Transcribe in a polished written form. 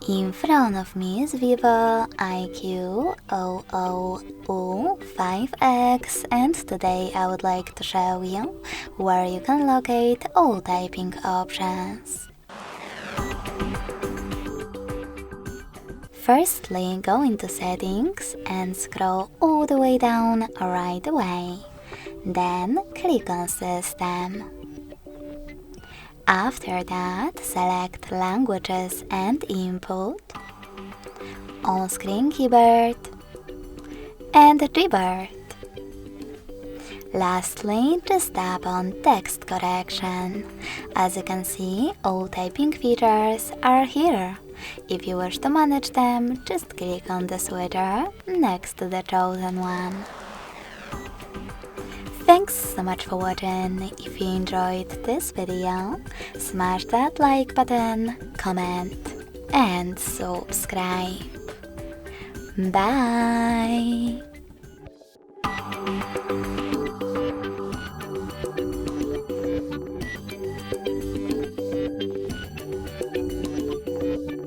In front of me is VIVO IQOO U5X, and today I would like to show you where you can locate all typing options. Firstly, go into Settings and scroll all the way down right away. Then click on System. After that, select Languages and Input, On-Screen Keyboard, and Keyboard. Lastly, just tap on Text Correction. As you can see, all typing features are here. If you wish to manage them, just click on the switcher next to the chosen one. Thanks so much for watching. If you enjoyed this video, smash that like button, comment, and subscribe. Bye!